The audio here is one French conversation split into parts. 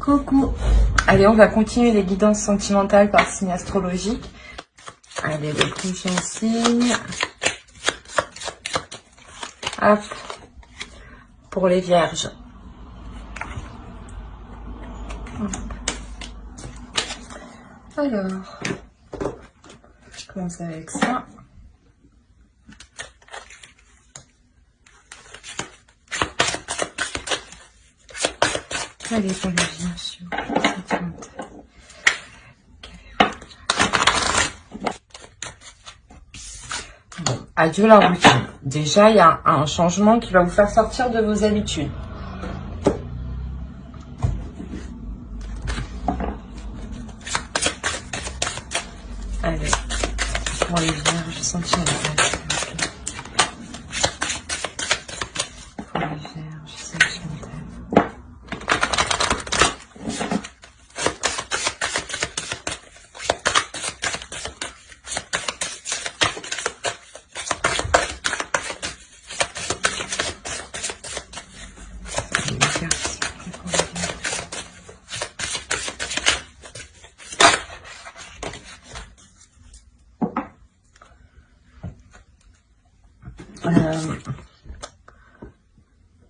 Coucou. Allez, on va continuer les guidances sentimentales par signe astrologique. Allez, le prochain signe. Hop. Pour les vierges. Hop. Alors, je commence avec ça. Allez, pour les vierges. Bon, adieu la routine. Déjà, il y a un changement qui va vous faire sortir de vos habitudes. Allez, pour les vierges, sentimentales. Pour les vierges, sentimentales.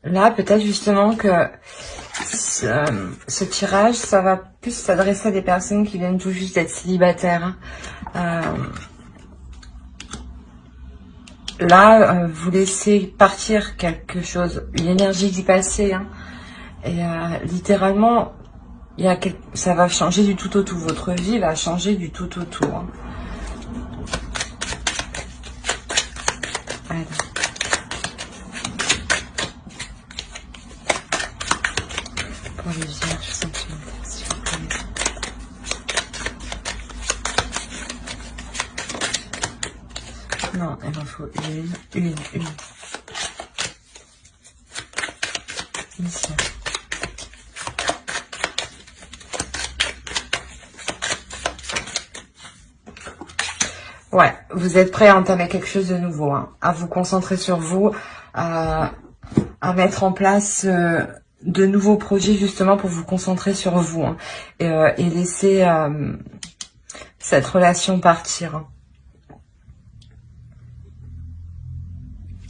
Là, peut-être justement que ce tirage, ça va plus s'adresser à des personnes qui viennent tout juste d'être célibataires. Là, vous laissez partir quelque chose, une énergie du passé. Hein, et littéralement, ça va changer du tout au tout. Votre vie va changer du tout au tout. Hein. Alors. Pour les vierges sentimentales, s'il vous plaît. Non, il en faut une. Ici. Ouais, vous êtes prêt à entamer quelque chose de nouveau, hein, à vous concentrer sur vous, à mettre en place de nouveaux projets justement pour vous concentrer sur vous, hein, et laisser cette relation partir. Hein.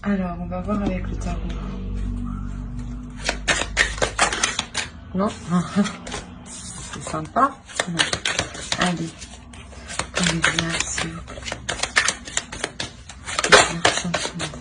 Alors, on va voir avec le tarot. Non, c'est sympa. Non. Allez, pour les vierges, s'il vous plaît. Les vierges sentimentales.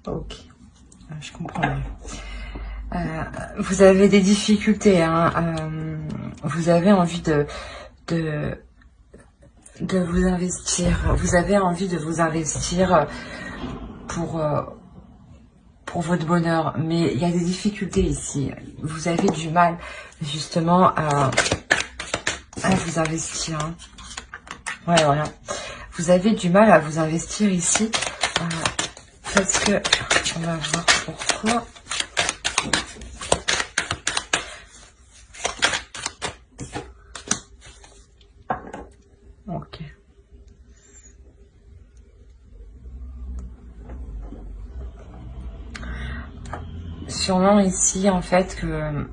Ok, je comprends mieux. Vous avez des difficultés, hein, vous avez envie de vous investir. Vous avez envie de vous investir pour votre bonheur, mais il y a des difficultés ici. Vous avez du mal justement à vous investir. Hein. Ouais, voilà. Vous avez du mal à vous investir ici parce que on va voir pourquoi. Ok. Sûrement ici, en fait, que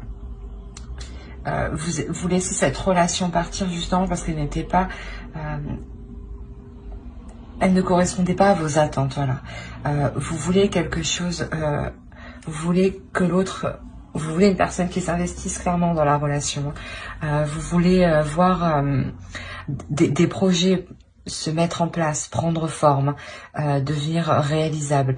vous laissez cette relation partir justement parce qu'elle n'était pas... elle ne correspondait pas à vos attentes, voilà. Vous voulez quelque chose... vous voulez que l'autre vous voulez une personne qui s'investisse clairement dans la relation. Vous voulez voir des projets se mettre en place, prendre forme, devenir réalisables.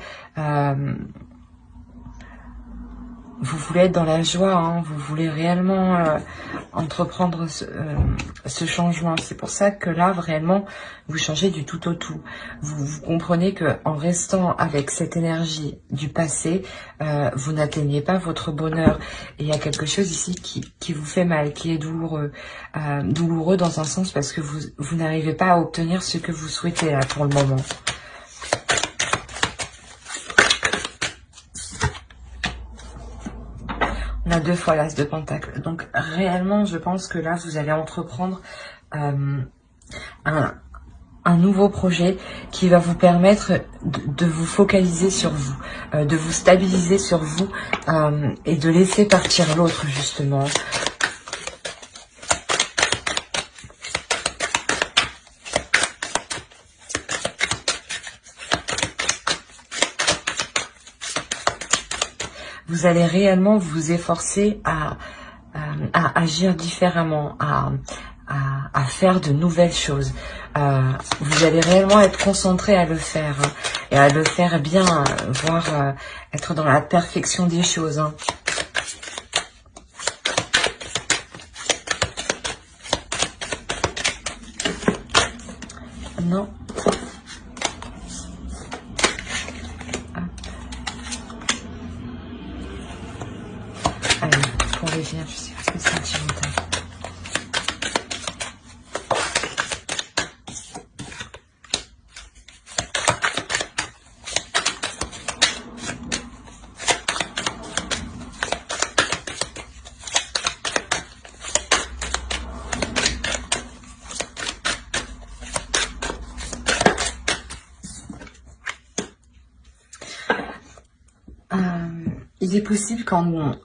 Vous voulez être dans la joie, hein, vous voulez réellement entreprendre ce changement. C'est pour ça que là, réellement, vous changez du tout au tout. Vous comprenez que en restant avec cette énergie du passé, vous n'atteignez pas votre bonheur. Et il y a quelque chose ici qui vous fait mal, qui est douloureux. Douloureux dans un sens parce que vous n'arrivez pas à obtenir ce que vous souhaitez là pour le moment. On a 2 fois l'as de pentacle. Donc réellement, je pense que là, vous allez entreprendre un nouveau projet qui va vous permettre de vous focaliser sur vous, de vous stabiliser sur vous et de laisser partir l'autre, justement. Vous allez réellement vous efforcer à agir différemment, à faire de nouvelles choses. Vous allez réellement être concentré à le faire, hein, et à le faire bien, voire être dans la perfection des choses. Hein. Non. Allez, pour les vierges, c'est plus sentimental. Il est possible qu'en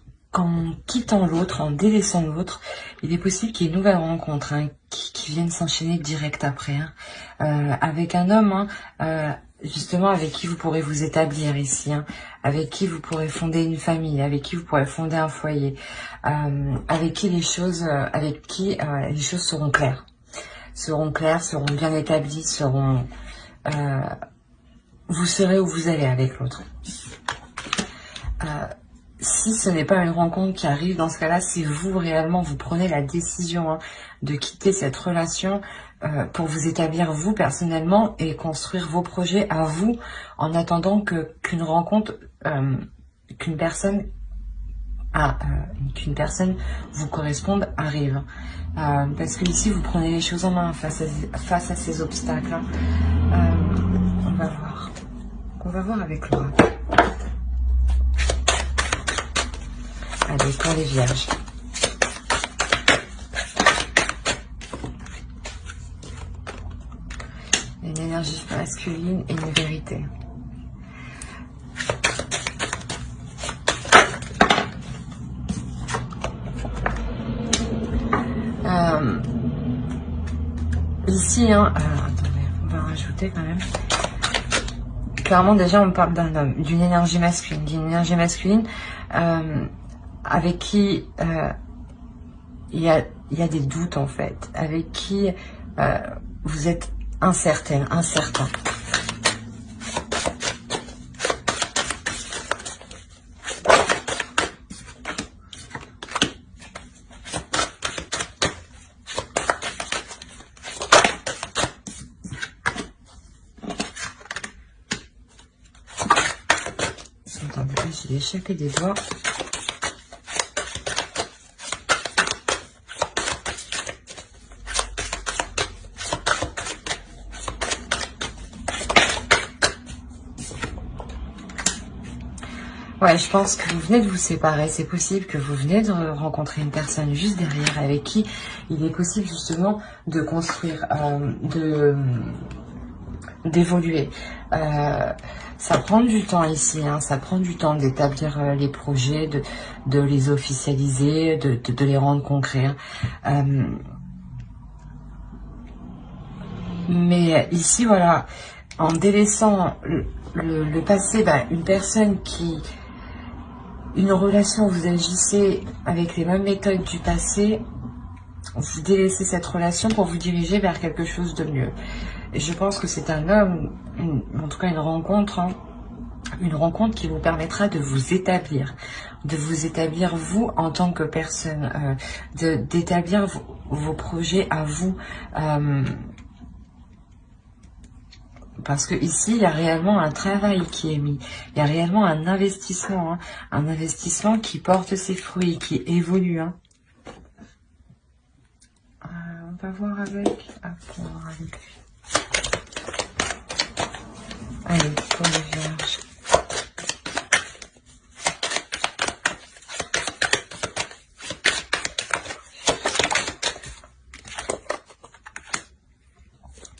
quittant l'autre, en délaissant l'autre, il est possible qu'il y ait une nouvelle rencontre hein, qui vienne s'enchaîner direct après. Hein, avec un homme, hein, justement, avec qui vous pourrez vous établir ici, hein, avec qui vous pourrez fonder une famille, avec qui vous pourrez fonder un foyer, avec qui les choses seront claires. Seront bien établies, vous saurez où vous allez avec l'autre. Si ce n'est pas une rencontre qui arrive, dans ce cas-là, c'est vous réellement, vous prenez la décision hein, de quitter cette relation pour vous établir vous personnellement et construire vos projets à vous en attendant qu'une rencontre, qu'une personne vous corresponde arrive. Parce que ici, vous prenez les choses en main face à ces obstacles. Hein. On va voir. On va voir avec l'oracle. Allez, pour les vierges. Une énergie masculine et une vérité. Ici, hein, attendez, on va rajouter quand même. Clairement, déjà, on parle d'un homme, d'une énergie masculine, avec qui il y a des doutes en fait, avec qui vous êtes incertain. Attendez, j'ai échappé des doigts. Ouais, je pense que vous venez de vous séparer. C'est possible que vous venez de rencontrer une personne juste derrière avec qui il est possible justement de construire, d'évoluer. Ça prend du temps ici, hein, ça prend du temps d'établir les projets, de les officialiser, de les rendre concrets. Hein. Mais ici, voilà, en délaissant le passé, une personne qui une relation où vous agissez avec les mêmes méthodes du passé, vous délaissez cette relation pour vous diriger vers quelque chose de mieux. Et je pense que c'est un homme, en tout cas une rencontre qui vous permettra de vous établir vous en tant que personne, d'établir vos projets à vous. Parce que ici, il y a réellement un travail qui est mis. Il y a réellement un investissement. Un investissement qui porte ses fruits, qui évolue. On va voir avec... on va voir avec lui. Allez, pour les vierges.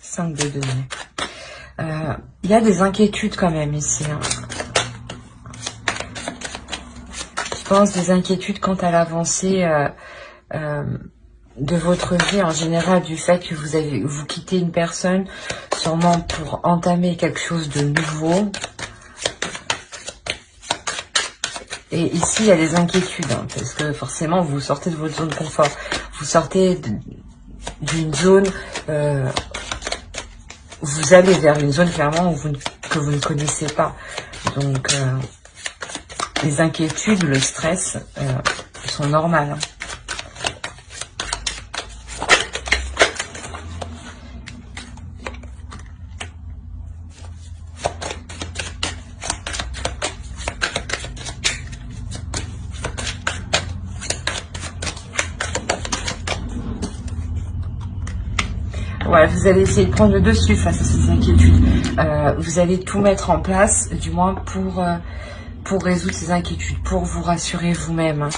Cinq de denier. Il y a des inquiétudes quand même ici. Je pense des inquiétudes quant à l'avancée de votre vie en général, du fait que vous quittez une personne sûrement pour entamer quelque chose de nouveau. Et ici, il y a des inquiétudes, parce que forcément, vous sortez de votre zone de confort. Vous sortez d'une zone... vous allez vers une zone clairement que vous ne connaissez pas. Donc, les inquiétudes, le stress sont normales. Ouais, vous allez essayer de prendre le dessus face à ces inquiétudes. Vous allez tout mettre en place, du moins pour résoudre ces inquiétudes, pour vous rassurer vous-même.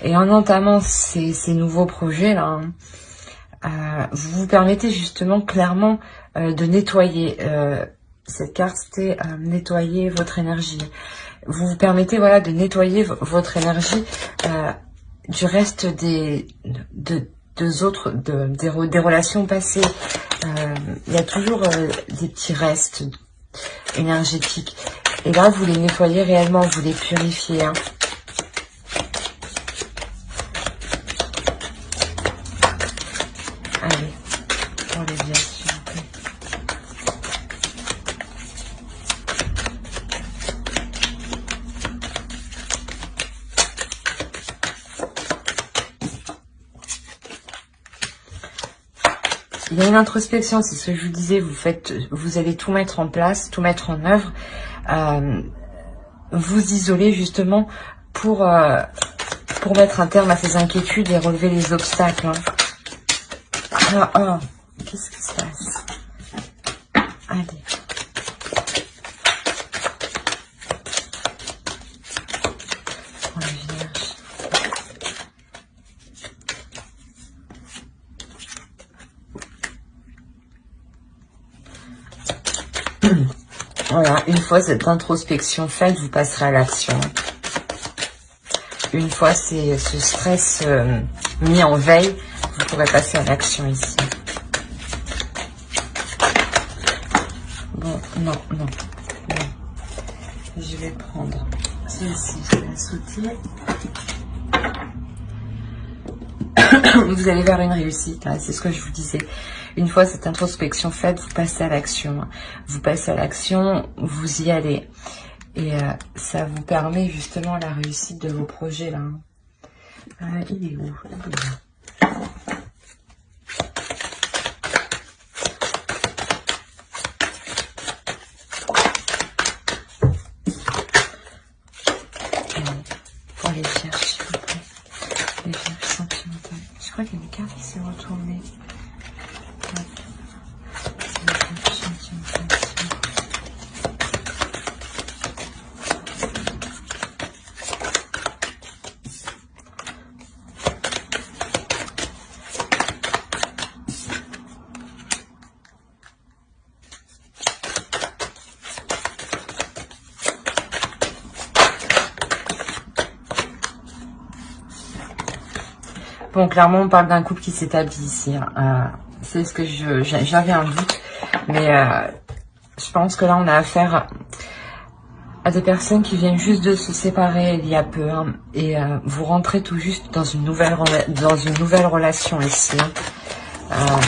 Et en entamant ces nouveaux projets-là, vous vous permettez justement clairement de nettoyer. Cette carte, c'était nettoyer votre énergie. Vous vous permettez, voilà, de nettoyer votre énergie du reste des relations passées. Il y a toujours des petits restes énergétiques. Et là, vous les nettoyez réellement, vous les purifiez. Allez, pour les vierges, s'il vous plaît. Il y a une introspection, c'est ce que je vous disais, vous allez tout mettre en place, tout mettre en œuvre, vous isoler justement pour mettre un terme à ces inquiétudes et relever les obstacles. Qu'est-ce qui se passe? Allez. Pour les vierges. Voilà, une fois cette introspection faite, vous passerez à l'action. Une fois ce stress mis en veille, vous pourrez passer à l'action ici. Bon, non. Je vais prendre celle-ci, je vais la sauter. Vous allez vers une réussite, c'est ce que je vous disais. Une fois cette introspection faite, vous passez à l'action. Vous passez à l'action, vous y allez. Et ça vous permet justement la réussite de vos projets là. Il est où? Pour les vierges, s'il vous plaît. Les vierges sentimentales. Je crois qu'il y a une carte qui s'est retournée. Bon, clairement, on parle d'un couple qui s'établit ici. C'est ce que j'avais un doute. Mais je pense que là, on a affaire à des personnes qui viennent juste de se séparer il y a peu. Hein, et vous rentrez tout juste dans une nouvelle relation ici. Hein.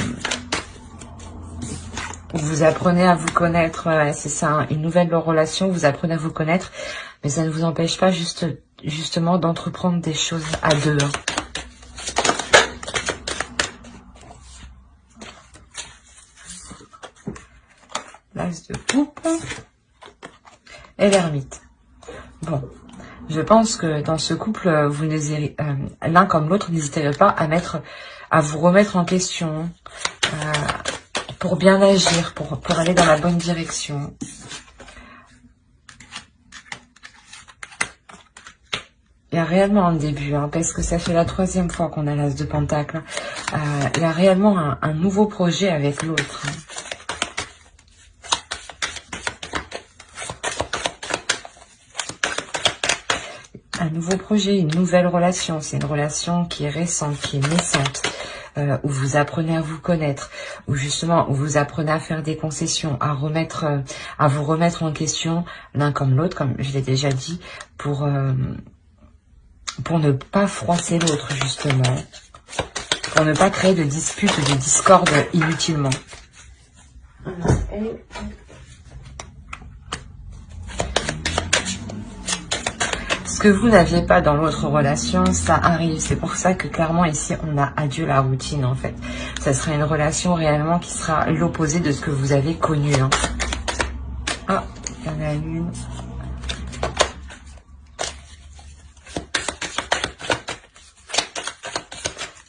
Vous apprenez à vous connaître, c'est ça, hein, une nouvelle relation, vous apprenez à vous connaître, mais ça ne vous empêche pas justement d'entreprendre des choses à deux. Hein. L'as de coupe et l'ermite. Bon, je pense que dans ce couple, vous n'hésitez l'un comme l'autre, n'hésitez pas à vous remettre en question. Pour bien agir, pour aller dans la bonne direction. Il y a réellement un début, hein, parce que ça fait la 3e fois qu'on a l'as de pentacle. Il y a réellement un nouveau projet avec l'autre. Hein. Un nouveau projet, une nouvelle relation. C'est une relation qui est récente, qui est naissante. Où vous apprenez à vous connaître, où justement où vous apprenez à faire des concessions, à vous remettre en question l'un comme l'autre, comme je l'ai déjà dit, pour ne pas froisser l'autre justement, pour ne pas créer de disputes, de discordes inutilement. Ce que vous n'aviez pas dans l'autre relation, ça arrive. C'est pour ça que clairement ici, on a adieu la routine en fait. Ça sera une relation réellement qui sera l'opposé de ce que vous avez connu. Hein. Ah, il y en a une.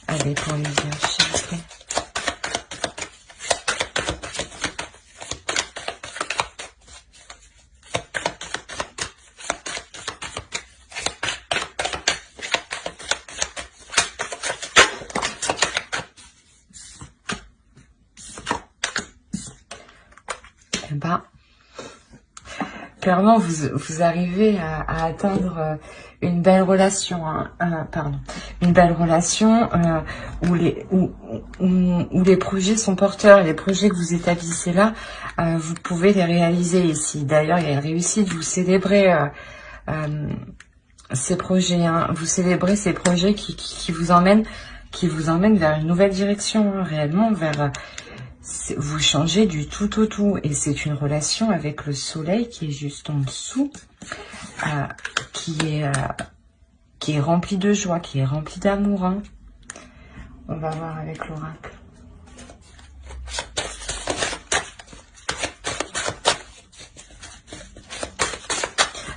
Allez, pour les yeux, s'il vous plaît. Clairement, vous arrivez à atteindre une belle relation, hein, une belle relation où les projets sont porteurs, les projets que vous établissez là, vous pouvez les réaliser ici. D'ailleurs, il y a une réussite, vous célébrez ces projets, hein, vous célébrez ces projets qui vous emmènent vers une nouvelle direction, hein, réellement vers vous changez du tout au tout. Et c'est une relation avec le soleil qui est juste en dessous, qui est remplie de joie, qui est remplie d'amour. Hein. On va voir avec l'oracle.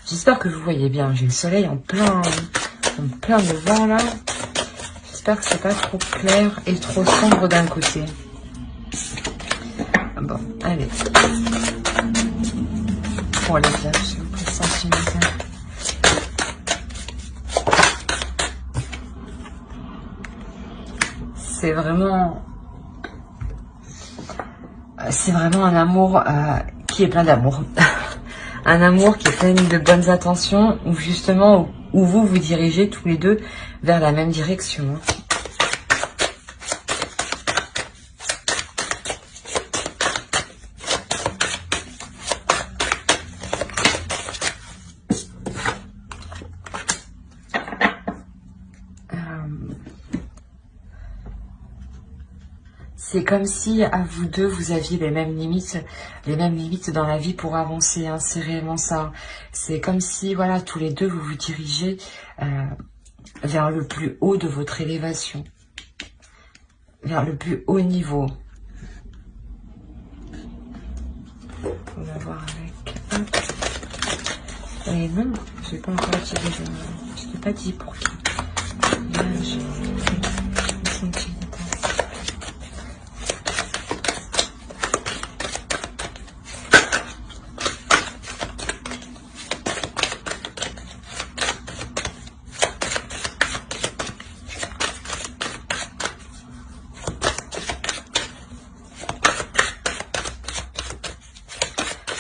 J'espère que vous voyez bien. J'ai le soleil en plein devant là. J'espère que c'est pas trop clair et trop sombre d'un côté. Bon, allez. Pour les vierges, s'il vous plaît, sentimental. C'est vraiment un amour qui est plein d'amour. Un amour qui est plein de bonnes intentions, où justement, où vous dirigez tous les deux vers la même direction. C'est comme si à vous deux, vous aviez les mêmes limites dans la vie pour avancer. Hein, c'est réellement ça. C'est comme si, voilà, tous les deux, vous vous dirigez vers le plus haut de votre élévation, vers le plus haut niveau. On va voir avec. Et non, je n'ai pas encore tiré. Je ne l'ai pas dit pour qui. Là,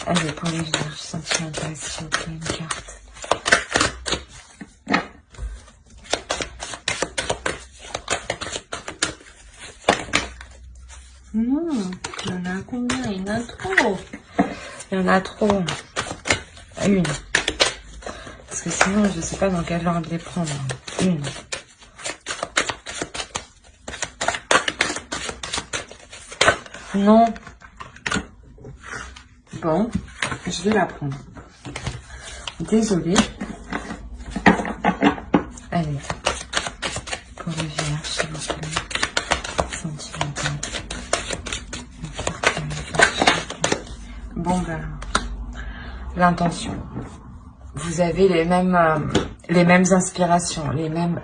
allez, pour les vierges sentimentales, s'il vous plaît, une carte. Non, Il y en a combien? Il y en a trop. Il y en a trop. Une. Parce que sinon, je ne sais pas dans quel ordre les prendre. Une. Non. Bon, je vais la prendre. Désolée. Allez. Pour le vierge, s'il vous plaît. Sentimental. Bon, ben. L'intention. Vous avez les mêmes inspirations, les mêmes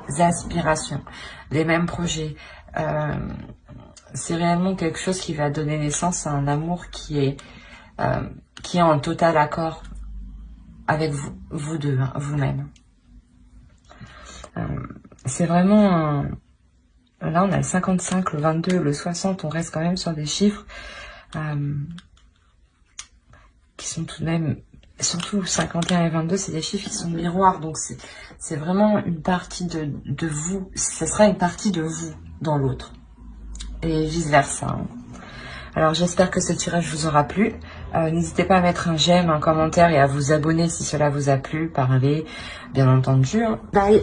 projets. C'est réellement quelque chose qui va donner naissance à un amour qui est en total accord avec vous deux, hein, vous-même. C'est vraiment là on a le 55, le 22, le 60, on reste quand même sur des chiffres qui sont tout de même, surtout 51 et 22, c'est des chiffres qui sont miroirs, donc c'est vraiment une partie de vous, ça sera une partie de vous dans l'autre, et vice versa. Hein. Alors j'espère que ce tirage vous aura plu. N'hésitez pas à mettre un j'aime, un commentaire et à vous abonner si cela vous a plu, parler, bien entendu. Hein. Bye.